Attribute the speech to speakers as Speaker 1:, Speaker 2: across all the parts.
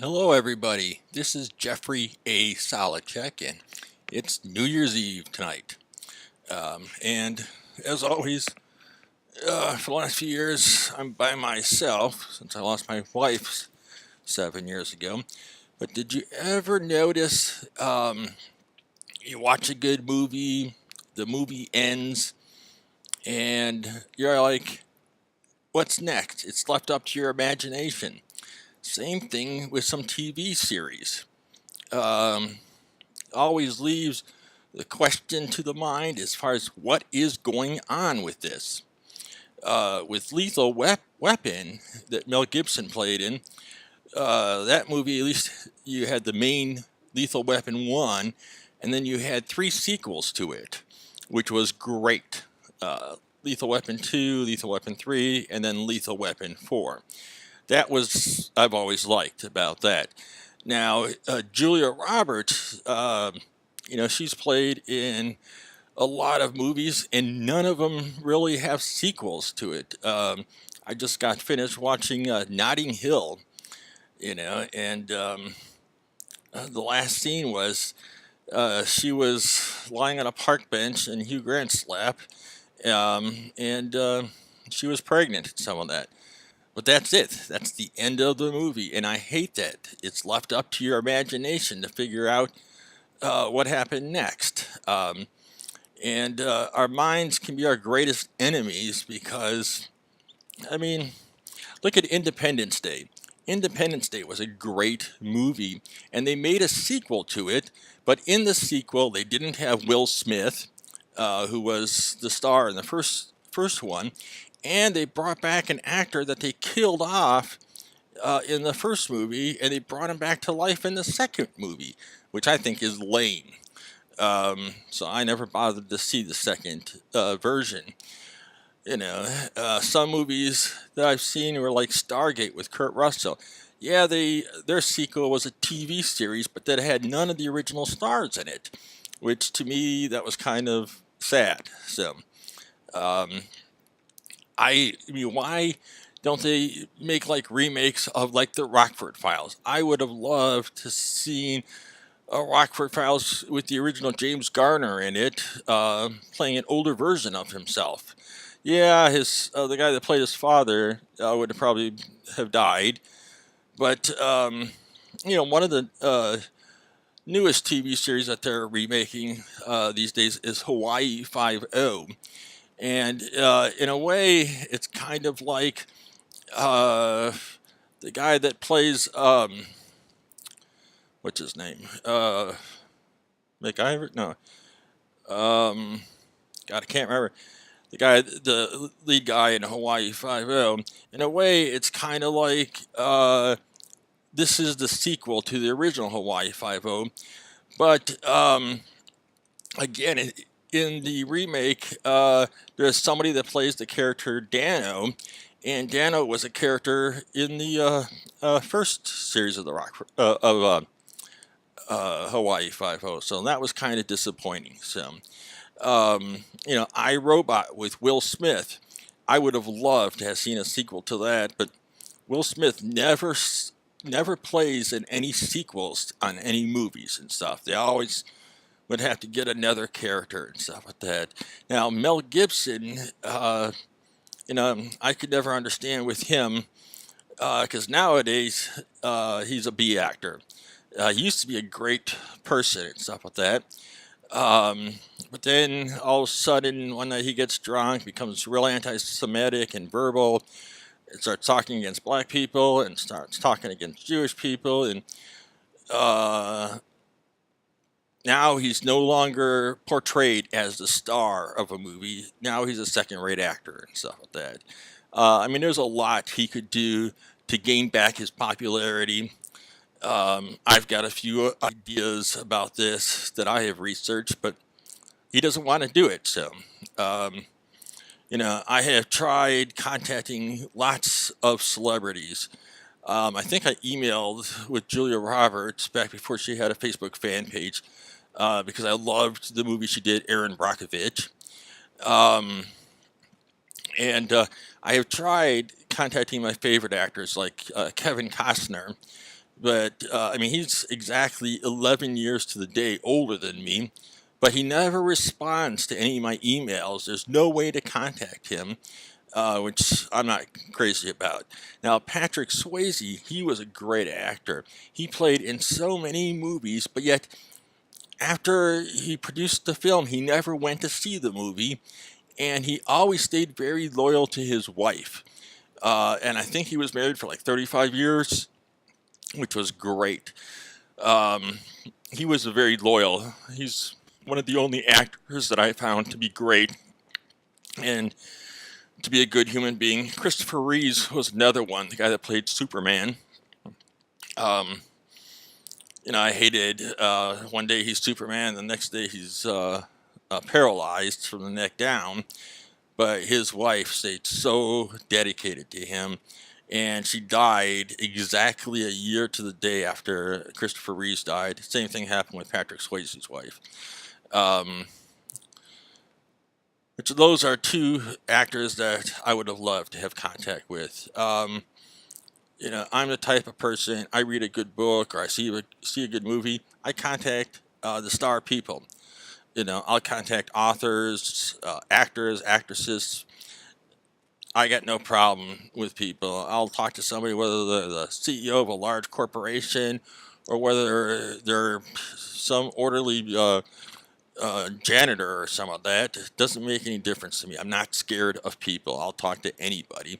Speaker 1: Hello, everybody. This is Jeffrey A. Solacek, and it's New Year's Eve tonight. And as always, for the last few years, I'm by myself since I lost my wife 7 years ago. But did you ever notice you watch a good movie, the movie ends, and you're like, what's next? It's left up to your imagination. Same thing with some TV series. Um, Always leaves the question to the mind as far as what is going on with this. With Lethal Weapon that Mel Gibson played in, that movie, at least you had the main Lethal Weapon 1, and then you had three sequels to it, which was great. Lethal Weapon 2, Lethal Weapon 3, and then Lethal Weapon 4. That was, I've always liked about that. Now, Julia Roberts, she's played in a lot of movies, and none of them really have sequels to it. I just got finished watching Notting Hill, and the last scene was she was lying on a park bench in Hugh Grant's lap, and she was pregnant and some of that. But that's it. That's the end of the movie, and I hate that. It's left up to your imagination to figure out what happened next. And our minds can be our greatest enemies because, I mean, look at Independence Day. Independence Day was a great movie, and they made a sequel to it, but in the sequel, they didn't have Will Smith, who was the star in the first one, and they brought back an actor that they killed off in the first movie, and they brought him back to life in the second movie, which I think is lame. So I never bothered to see the second version. Some movies that I've seen were like Stargate with Kurt Russell. Yeah, their sequel was a TV series, but that had none of the original stars in it, which to me that was kind of sad. So, um, I mean, why don't they make like remakes of like the Rockford Files? I would have loved to see Rockford Files with the original James Garner in it, playing an older version of himself. Yeah, his the guy that played his father would have probably have died, but one of the newest TV series that they're remaking these days is Hawaii Five O, and in a way, it's kind of like uh, the guy that plays what's his name? McIver? No. Um, God, I can't remember. The lead guy in Hawaii Five O. In a way, it's kind of like this is the sequel to the original Hawaii Five O. But again, in the remake, there's somebody that plays the character Dano, and Dano was a character in the first series of the Rock of Hawaii Five O. So that was kind of disappointing. So I Robot with Will Smith. I would have loved to have seen a sequel to that, but Will Smith never plays in any sequels on any movies and stuff. They always would have to get another character and stuff like that. Now Mel Gibson, I could never understand with him because nowadays he's a B actor. He used to be a great person and stuff like that. Um, but then all of a sudden, one night he gets drunk, becomes real anti-Semitic and verbal, and starts talking against black people and starts talking against Jewish people. And uh, now he's no longer portrayed as the star of a movie. Now he's a second-rate actor and stuff like that. There's a lot he could do to gain back his popularity. I've got a few ideas about this that I have researched, but he doesn't want to do it. So, um, I have tried contacting lots of celebrities. I think I emailed with Julia Roberts back before she had a Facebook fan page because I loved the movie she did, Aaron Brockovich. Um, and I have tried contacting my favorite actors like Kevin Costner. But I mean, he's exactly 11 years to the day older than me, but he never responds to any of my emails. There's no way to contact him, which I'm not crazy about. Now, Patrick Swayze, he was a great actor. He played in so many movies, but yet after he produced the film, he never went to see the movie, and he always stayed very loyal to his wife. And I think he was married for like 35 years, which was great. Um, he was a very loyal. He's one of the only actors that I found to be great and to be a good human being. Christopher Reeves was another one, the guy that played Superman. Um, I hated one day he's Superman, the next day he's paralyzed from the neck down. But his wife stayed so dedicated to him, and she died exactly a year to the day after Christopher Reeves died. Same thing happened with Patrick Swayze's wife. Um, which those are two actors that I would have loved to have contact with. I'm the type of person, I read a good book or I see a good movie, I contact the star people. I'll contact authors, actors, actresses. I got no problem with people. I'll talk to somebody, whether they're the CEO of a large corporation or whether they're some orderly janitor or some of that. It doesn't make any difference to me. I'm not scared of people. I'll talk to anybody.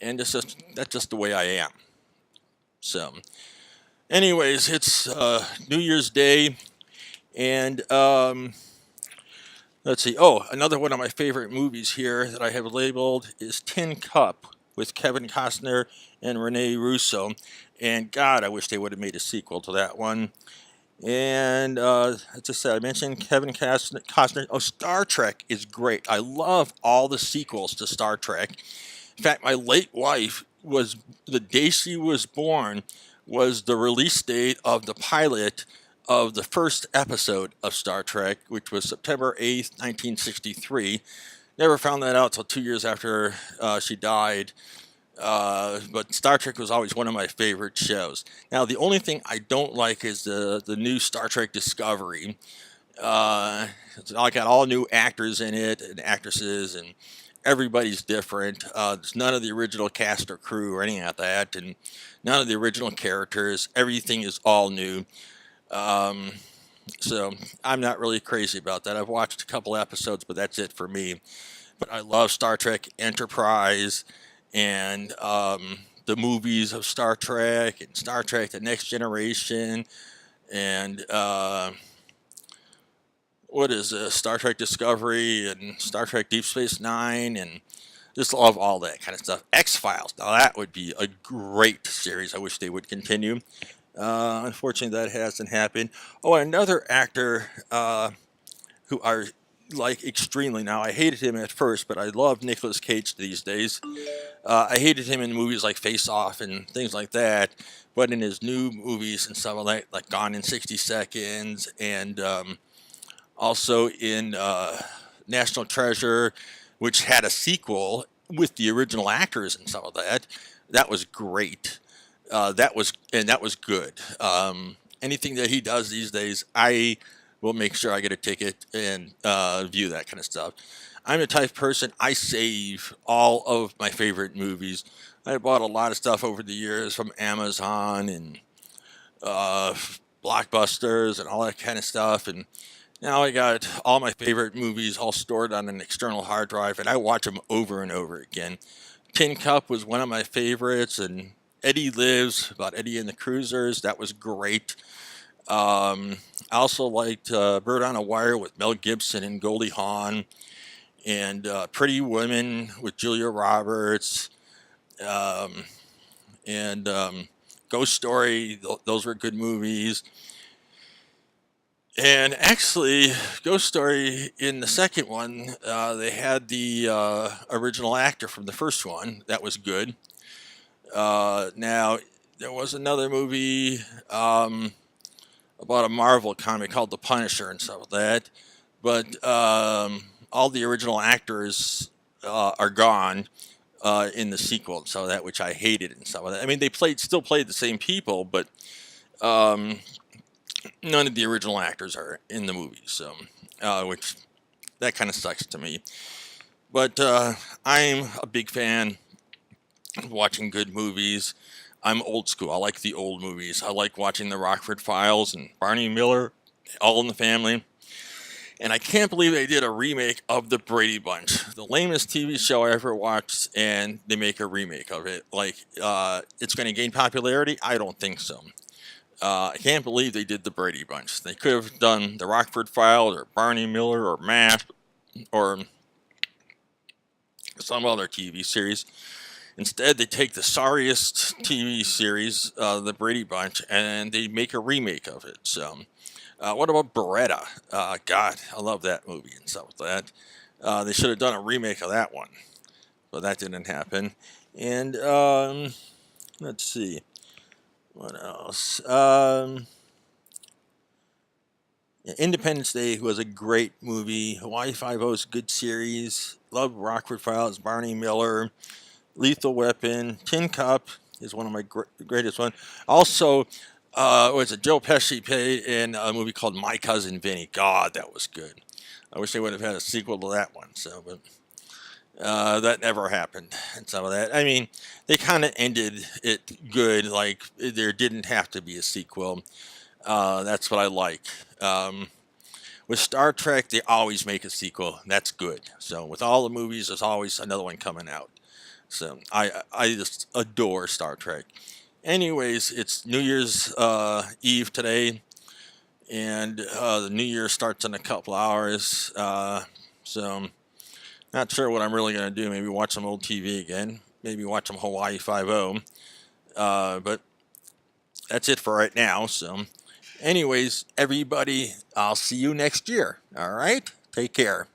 Speaker 1: And that's just the way I am. So, anyways, it's New Year's Day. And let's see. Oh, another one of my favorite movies here that I have labeled is Tin Cup with Kevin Costner and Rene Russo. And God, I wish they would have made a sequel to that one. And as I said, I mentioned Kevin Costner. Oh, Star Trek is great. I love all the sequels to Star Trek. In fact, my late wife was, the day she was born, was the release date of the pilot of the first episode of Star Trek, which was September 8th, 1963. Never found that out till 2 years after she died. But Star Trek was always one of my favorite shows. Now, the only thing I don't like is the new Star Trek Discovery. I got all new actors in it and actresses, and everybody's different. There's none of the original cast or crew or anything like that, and none of the original characters. Everything is all new. Um, so I'm not really crazy about that. I've watched a couple episodes, but that's it for me. But I love Star Trek Enterprise and the movies of Star Trek and Star Trek The Next Generation and what is this? Star Trek Discovery and Star Trek Deep Space Nine, and just love all that kind of stuff. X-Files. Now that would be a great series. I wish they would continue. Unfortunately, that hasn't happened. Oh, another actor who I like extremely now. I hated him at first, but I love Nicolas Cage these days. I hated him in movies like Face Off and things like that, but in his new movies and stuff like Gone in 60 Seconds and also in National Treasure, which had a sequel with the original actors and stuff like that. That was great. That was good. Anything that he does these days, I will make sure I get a ticket and view that kind of stuff. I'm the type of person, I save all of my favorite movies. I bought a lot of stuff over the years from Amazon and uh, Blockbusters and all that kind of stuff. And now I got all my favorite movies all stored on an external hard drive, and I watch them over and over again. Tin Cup was one of my favorites, and Eddie Lives, about Eddie and the Cruisers, that was great. I also liked Bird on a Wire with Mel Gibson and Goldie Hawn, and Pretty Women with Julia Roberts, um, and Ghost Story. Those were good movies. And actually, Ghost Story in the second one, they had the original actor from the first one. That was good. Now, there was another movie about a Marvel comic called The Punisher and stuff like that. But all the original actors are gone. in the sequel and some of that, which I hated and some of that. I mean, they still played the same people, but um, none of the original actors are in the movie, so which that kind of sucks to me. But I'm a big fan of watching good movies. I'm old school. I like the old movies. I like watching the Rockford Files and Barney Miller, All in the Family. And I can't believe they did a remake of The Brady Bunch, the lamest TV show I ever watched, and they make a remake of it. Like, it's going to gain popularity? I don't think so. I can't believe they did The Brady Bunch. They could have done The Rockford Files or Barney Miller or MASH or some other TV series. Instead, they take the sorriest TV series, The Brady Bunch, and they make a remake of it. So, what about Beretta? God, I love that movie and stuff like that. They should have done a remake of that one, but that didn't happen. And let's see, what else? Independence Day was a great movie. Hawaii Five-O is a good series. Love Rockford Files, Barney Miller. Lethal Weapon, Tin Cup is one of my greatest ones. Also, was it Joe Pesci played in a movie called My Cousin Vinny? God, that was good. I wish they would have had a sequel to that one. So, but that never happened. And some of that, I mean, they kind of ended it good. Like there didn't have to be a sequel. That's what I like. With Star Trek, they always make a sequel. That's good. So with all the movies, there's always another one coming out. So I just adore Star Trek. Anyways, it's New Year's Eve today, and the New Year starts in a couple hours. So not sure what I'm really going to do. Maybe watch some old TV again. Maybe watch some Hawaii Five-O. But that's it for right now. So anyways, everybody, I'll see you next year. All right? Take care.